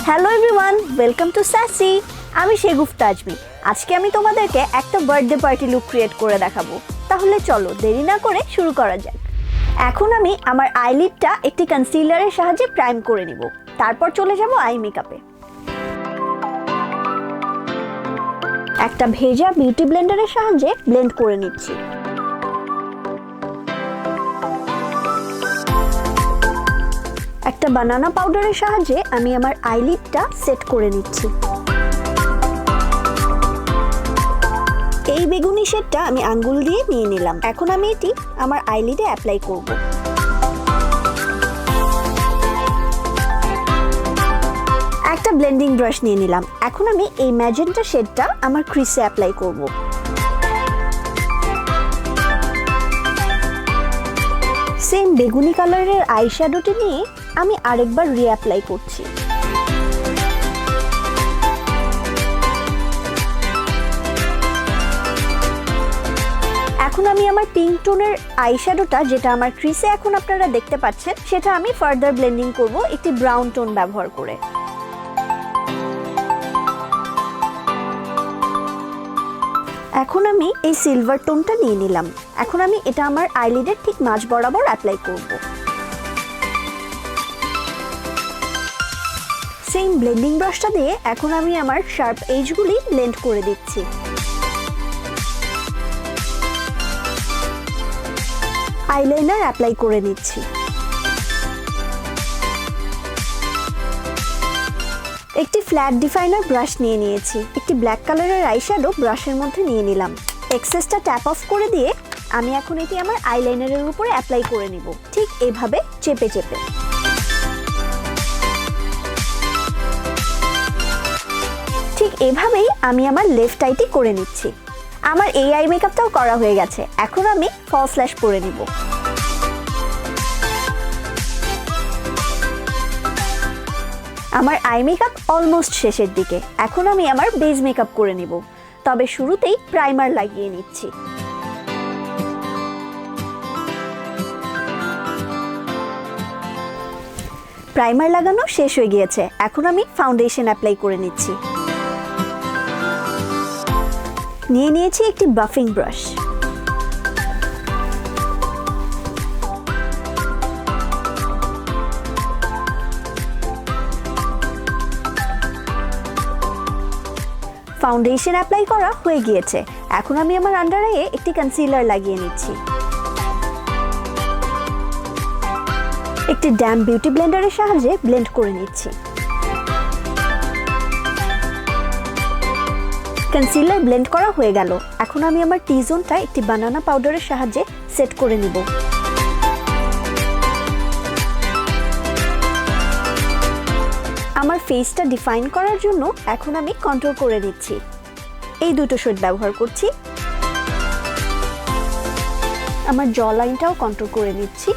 Hello everyone, welcome to Sassy. আমি সেগুফতা আজমি। আজকে আমি তোমাদেরকে একটা বার্থডে পার্টি লুক ক্রিয়েট করে দেখাবো। তাহলে চলো দেরি না করে শুরু করা যাক। এখন আমি আমার আইলিডটা একটি কনসিলারের সাহায্যে প্রাইম করে নিব। তারপর চলে যাব আই মেকআপে। একটা ভেজা বিউটি ব্লেন্ডারের সাহায্যে ব্লেন্ড করে নিচ্ছি। একটা বানানা পাউডারের সাহায্যে আমি আমার আইলিডটা সেট করে নিচ্ছি। এই বেগুনি শেডটা আমি আঙ্গুল দিয়ে নিয়ে নিলাম। এখন আমি এটি আমার আইলিডে অ্যাপ্লাই করব। একটা ব্লেন্ডিং ব্রাশ নিয়ে নিলাম। এখন আমি এই ম্যাজেন্টা শেডটা আমার ক্রিসে অ্যাপ্লাই করব। সেম বেগুনি কালারের আইশ্যাডোটি নিয়ে আমি আরেকবার রিঅ্যাপ্লাই করছি। এখন আমি আমার পিঙ্ক টোনের আইশ্যাডোটা, যেটা আমার ক্রিসে এখন আপনারা দেখতে পাচ্ছেন, সেটা আমি ফার্দার ব্লেন্ডিং করব একটি ব্রাউন টোন ব্যবহার করে। এখন আমি এই সিলভার টোনটা নিয়ে নিলাম। এখন আমি এটা আমার আইলিডের ঠিক মাঝ বরাবর অ্যাপ্লাই করব। সেম ব্লেন্ডিং ব্রাশটা দিয়ে এখন আমি আমার শার্প এজগুলি ব্লেন্ড করে দিচ্ছি। আইলাইনার অ্যাপ্লাই করে নিচ্ছি। একটি ফ্ল্যাট ডিফাইনার ব্রাশ নিয়ে নিয়েছি। একটি ব্ল্যাক কালারের আইশ্যাডো ব্রাশের মধ্যে নিয়ে নিলাম। এক্সেসটা ট্যাপ অফ করে দিয়ে আমি এখন এটি আমার আইলাইনারের উপরে অ্যাপ্লাই করে নিব, ঠিক এইভাবে চেপে চেপে। ঠিক এভাবেই আমি আমার লেফট আইটি করে নিচ্ছি। আমার এই আই মেকআপটাও করা হয়ে গেছে। এখন আমি ফলস ল্যাশ পরে নিব। আমার আই মেকআপ অলমোস্ট শেষের দিকে। এখন আমি আমার বেস মেকআপ করে নিব। তবে শুরুতেই প্রাইমার লাগিয়ে নিচ্ছি। প্রাইমার লাগানো শেষ হয়ে গিয়েছে। এখন আমি ফাউন্ডেশন অ্যাপ্লাই করে নিচ্ছি। নিয়ে নিয়েছি একটি বাফিং ব্রাশ। ফাউন্ডেশন অ্যাপ্লাই করা হয়ে গিয়েছে। এখন আমি আমার আন্ডার আইয়ে একটি কনসিলার লাগিয়ে নিচ্ছি। একটি ড্যাম বিউটি ব্লেন্ডারের সাহায্যে ব্লেন্ড করে নিচ্ছি। কনসিলার ব্লেন্ড করা হয়ে গেল। এখন আমি আমার টি জোনটা একটি বানানা পাউডারের সাহায্যে সেট করে নিব। আমার ফেসটা ডিফাইন করার জন্য এখন আমি কন্ট্রোল করে নিচ্ছি। এই দুটো শেড ব্যবহার করছি। আমার জ লাইনটাও কন্ট্রোল করে নিচ্ছি।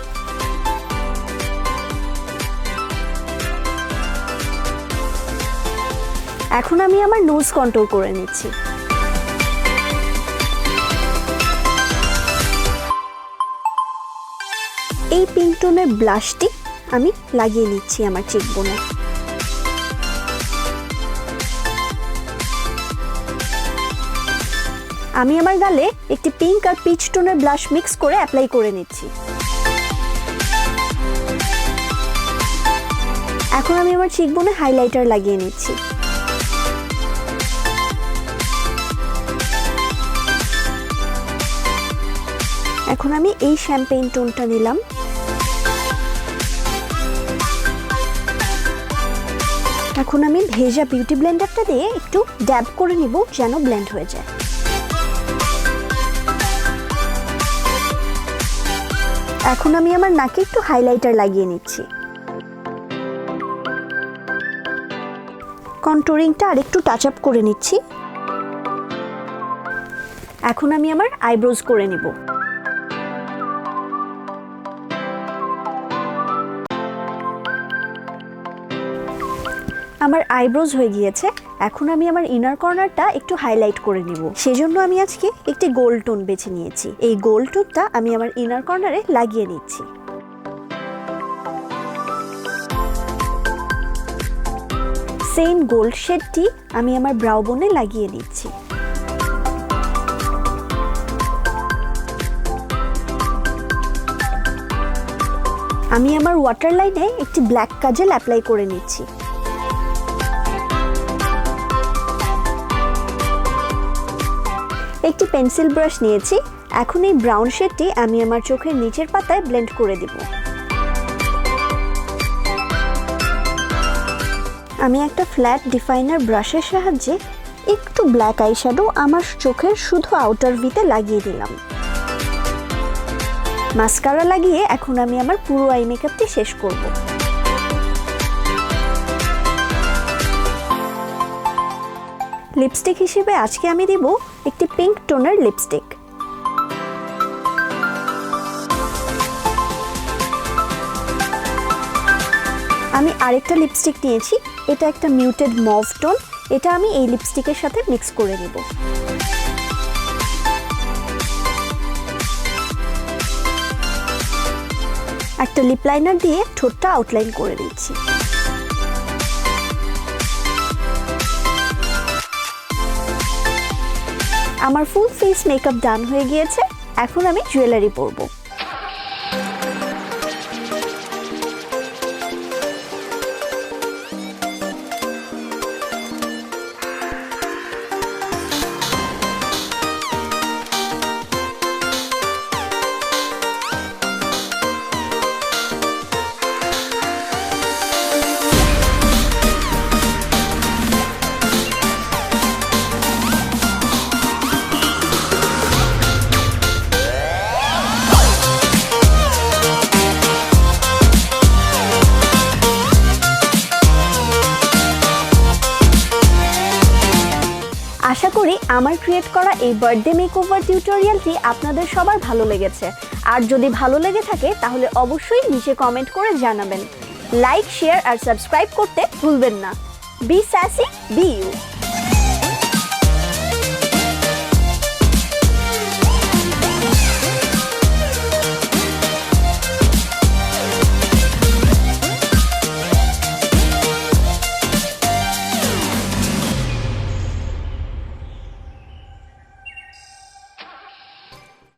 এখন আমি আমার নোজ কন্ট্রোল করে নিচ্ছি। এই পিঙ্ক টোনের ব্লাশটি আমি লাগিয়ে নিচ্ছি আমার চিকবোনে। আমি আমার গালে একটি পিঙ্ক আর পিচ টোনের ব্লাশ মিক্স করে অ্যাপ্লাই করে নিচ্ছি। এখন আমি আমার চিকবোনে হাইলাইটার লাগিয়ে নিচ্ছি। এখন আমি এই শ্যাম্পেইন টোনটা নিলাম। এখন আমি ভেজা বিউটি ব্লেন্ডারটা দিয়ে একটু ড্যাব করে নিব, যেন ব্লেন্ড হয়ে যায়। এখন আমি আমার নাকে একটু হাইলাইটার লাগিয়ে নিচ্ছি। কন্টুরিংটা আরেকটু টাচ আপ করে নিচ্ছি। এখন আমি আমার আইব্রোজ করে নিব। আমার আইব্রোজ হয়ে গিয়েছে। এখন আমি আমার ইনার কর্নারটা একটু হাইলাইট করে নিব। সেজন্য আমি আজকে একটি গোল্ড টোন বেছে নিয়েছি। এই গোল্ড টোনটা আমি আমার ইনার কর্নারে লাগিয়ে নিচ্ছি। সেম গোল্ড শেডটি আমি আমার ব্রাউ বোনে লাগিয়ে নিচ্ছি। আমি আমার ওয়াটার লাইনে একটি ব্ল্যাক কাজল অ্যাপ্লাই করে নিচ্ছি। একটি পেন্সিল ব্রাশ নিয়েছি। এখন এই ব্রাউন শেডটি আমি আমার চোখের নিচের পাতায় ব্লেন্ড করে দিব। আমি একটা ফ্ল্যাট ডিফাইনার ব্রাশের সাহায্যে একটু ব্ল্যাক আই শ্যাডো আমার চোখের শুধু আউটার ভিতে লাগিয়ে দিলাম। মাস্কারা লাগিয়ে এখন আমি আমার পুরো আই মেকআপটি শেষ করব। লিপস্টিক হিসেবে আজকে আমি দিব একটি পিঙ্ক টোনের লিপস্টিক। আমি আরেকটা লিপস্টিক নিয়েছি, এটা একটা মিউটেড মভ টোন। এটা আমি এই লিপস্টিকের সাথে মিক্স করে নেব। একটা লিপ লাইনার দিয়ে ঠোঁটটা আউটলাইন করে দিচ্ছি। আমার ফুল ফেস মেকআপ ডান হয়ে গিয়েছে। এখন আমি জুয়েলারি পরবো। আশা করি আমার ক্রিয়েট করা এই বার্থডে মেকওভার টিউটোরিয়ালটি আপনাদের সবার ভালো লেগেছে। আর যদি ভালো লেগে থাকে তাহলে অবশ্যই নিচে কমেন্ট করে জানাবেন। লাইক, শেয়ার আর সাবস্ক্রাইব করতে ভুলবেন না। Be sassy, be you.